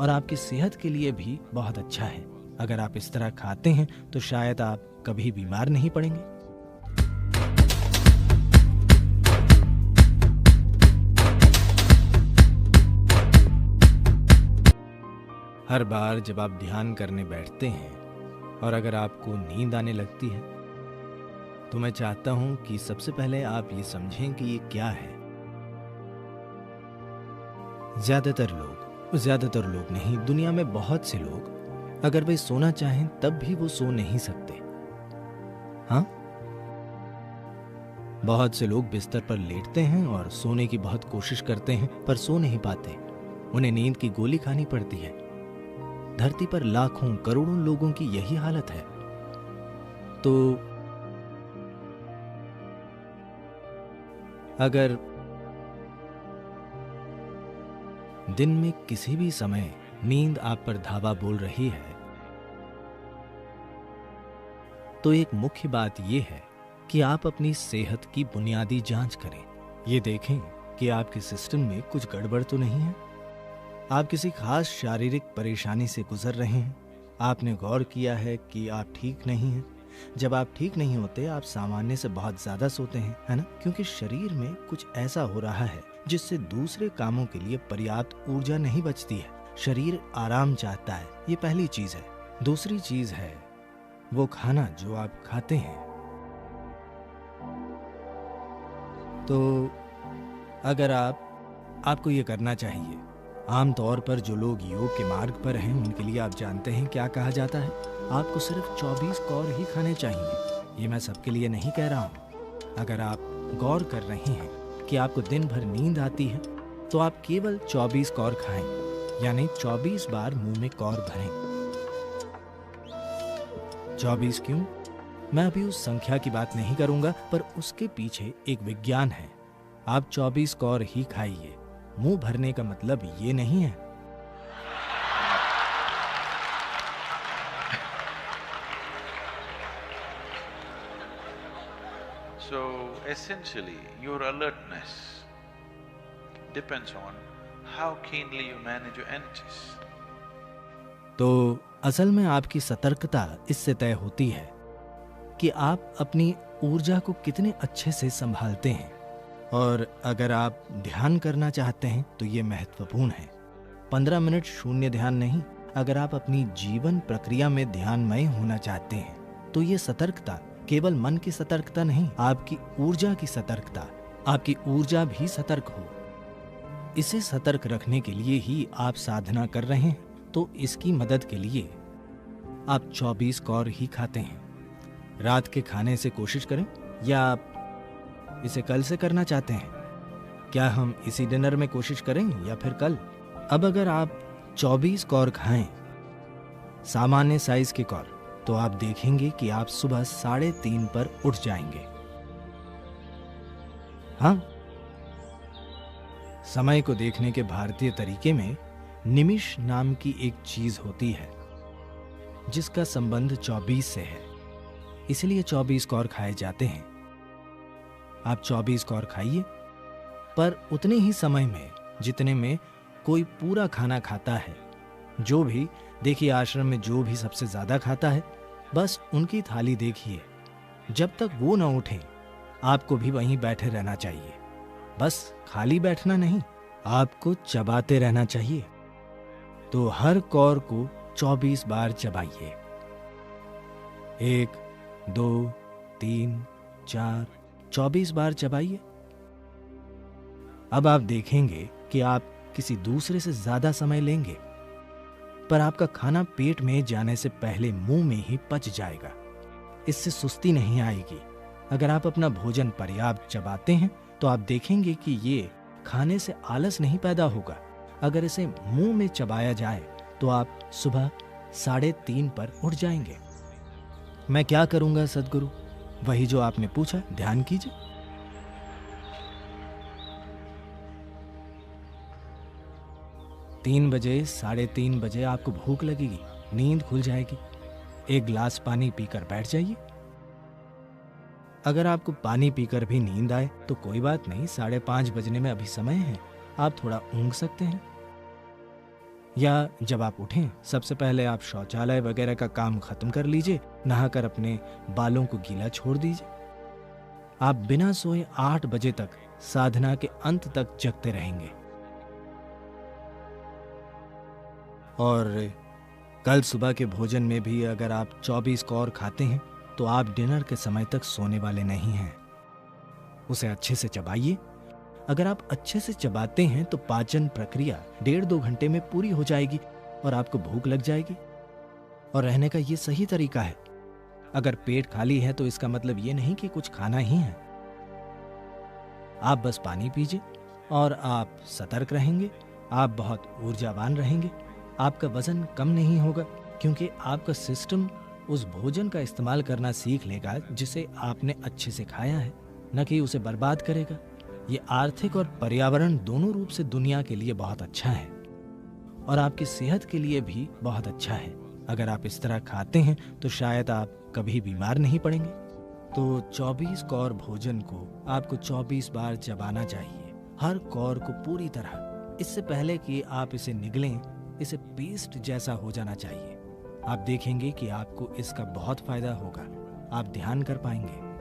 और आपकी सेहत के लिए भी बहुत अच्छा है। अगर आप इस तरह खाते हैं तो शायद आप कभी बीमार नहीं पड़ेंगे। हर बार जब आप ध्यान करने बैठते हैं और अगर आपको नींद आने लगती है तो मैं चाहता हूं कि सबसे पहले आप ये समझें कि ये क्या है। ज्यादातर लोग नहीं, दुनिया में बहुत से लोग अगर वे सोना चाहें तब भी वो सो नहीं सकते। हाँ, बहुत से लोग बिस्तर पर लेटते हैं और सोने की बहुत कोशिश करते हैं पर सो नहीं पाते। उन्हें नींद की गोली खानी पड़ती है। धरती पर लाखों करोड़ों लोगों की यही हालत है। तो अगर दिन में किसी भी समय नींद आप पर धावा बोल रही है तो एक मुख्य बात यह है कि आप अपनी सेहत की बुनियादी जांच करें। ये देखें कि आपके सिस्टम में कुछ गड़बड़ तो नहीं है। आप किसी खास शारीरिक परेशानी से गुजर रहे हैं। आपने गौर किया है कि आप ठीक नहीं हैं। जब आप ठीक नहीं होते आप सामान्य से बहुत ज्यादा सोते हैं, है ना? क्योंकि शरीर में कुछ ऐसा हो रहा है जिससे दूसरे कामों के लिए पर्याप्त ऊर्जा नहीं बचती है। शरीर आराम चाहता है, ये पहली चीज है। दूसरी चीज है वो खाना जो आप खाते हैं। तो अगर आपको ये करना चाहिए। आमतौर पर जो लोग योग के मार्ग पर हैं उनके लिए आप जानते हैं क्या कहा जाता है। आपको सिर्फ 24 कौर ही खाने चाहिए। ये मैं सबके लिए नहीं कह रहा हूँ। अगर आप गौर कर रहे हैं कि आपको दिन भर नींद आती है तो आप केवल 24 कौर खाएं, यानी 24 बार मुंह में कौर भरें। 24 क्यों? मैं अभी उस संख्या की बात नहीं करूंगा, पर उसके पीछे एक विज्ञान है। आप 24 कौर ही खाइए। मुंह भरने का मतलब ये नहीं है। So essentially, your alertness depends on how keenly you manage your energies. तो असल में आपकी सतर्कता इससे तय होती है कि आप अपनी ऊर्जा को कितने अच्छे से संभालते हैं। और अगर आप ध्यान करना चाहते हैं तो ये महत्वपूर्ण है। 15 मिनट शून्य ध्यान नहीं। अगर आप अपनी जीवन प्रक्रिया में ध्यानमय होना चाहते हैं तो ये सतर्कता केवल मन की सतर्कता नहीं, आपकी ऊर्जा की सतर्कता। आपकी ऊर्जा भी सतर्क हो। इसे सतर्क रखने के लिए ही आप साधना कर रहे हैं। तो इसकी मदद के लिए आप 24 कौर ही खाते हैं। रात के खाने से कोशिश करें, या आप इसे कल से करना चाहते हैं? क्या हम इसी डिनर में कोशिश करें या फिर कल? अब अगर आप 24 कौर खाएं, सामान्य साइज के कौर, तो आप देखेंगे कि आप सुबह 3:30 पर उठ जाएंगे। हाँ, समय को देखने के भारतीय तरीके में निमिष नाम की एक चीज होती है जिसका संबंध 24 से है। इसलिए 24 कौर खाए जाते हैं। आप 24 कौर खाइए, पर उतने ही समय में जितने में कोई पूरा खाना खाता है। जो भी, देखिए आश्रम में जो भी सबसे ज्यादा खाता है, बस उनकी थाली देखिए। जब तक वो न उठे आपको भी वहीं बैठे रहना चाहिए। बस खाली बैठना नहीं, आपको चबाते रहना चाहिए। तो हर कौर को 24 बार चबाइए। 1, 2, 3, 4, 24 बार चबाइए। अब आप देखेंगे कि आप किसी दूसरे से ज्यादा समय लेंगे, पर आपका खाना पेट में जाने से पहले मुंह में ही पच जाएगा। इससे सुस्ती नहीं आएगी। अगर आप अपना भोजन पर्याप्त चबाते हैं तो आप देखेंगे कि ये खाने से आलस नहीं पैदा होगा। अगर इसे मुंह में चबाया जाए तो आप सुबह 3:30 पर उठ जाएंगे। मैं क्या करूंगा सदगुरु? वही जो आपने पूछा, ध्यान कीजिए। तीन बजे 3:30 बजे आपको भूख लगेगी, नींद खुल जाएगी। एक गिलास पानी पीकर बैठ जाइए। अगर आपको पानी पीकर भी नींद आए तो कोई बात नहीं, 5:30 बजने में अभी समय है, आप थोड़ा ऊँघ सकते हैं। या जब आप उठें सबसे पहले आप शौचालय वगैरह का काम खत्म कर लीजिए, नहाकर अपने बालों को गीला छोड़ दीजिए। आप बिना सोए 8 बजे तक साधना के अंत तक जगते रहेंगे। और कल सुबह के भोजन में भी अगर आप 24 कौर खाते हैं तो आप डिनर के समय तक सोने वाले नहीं हैं। उसे अच्छे से चबाइए। अगर आप अच्छे से चबाते हैं तो पाचन प्रक्रिया 1.5-2 घंटे में पूरी हो जाएगी और आपको भूख लग जाएगी। और रहने का ये सही तरीका है। अगर पेट खाली है तो इसका मतलब ये नहीं कि कुछ खाना ही है। आप बस पानी पीजिए और आप सतर्क रहेंगे। आप बहुत ऊर्जावान रहेंगे। आपका वजन कम नहीं होगा क्योंकि आपका सिस्टम उस भोजन का इस्तेमाल करना सीख लेगा जिसे आपने अच्छे से खाया है, न कि उसे बर्बाद करेगा। ये आर्थिक और पर्यावरण दोनों रूप से दुनिया के लिए बहुत अच्छा है और आपकी सेहत के लिए भी बहुत अच्छा है। अगर आप इस तरह खाते हैं तो शायद आप कभी बीमार नहीं पड़ेंगे। तो 24 कौर भोजन को आपको 24 बार चबाना चाहिए, हर कौर को पूरी तरह। इससे पहले कि आप इसे निगलें, इसे पेस्ट जैसा हो जाना चाहिए। आप देखेंगे कि आपको इसका बहुत फायदा होगा। आप ध्यान कर पाएंगे।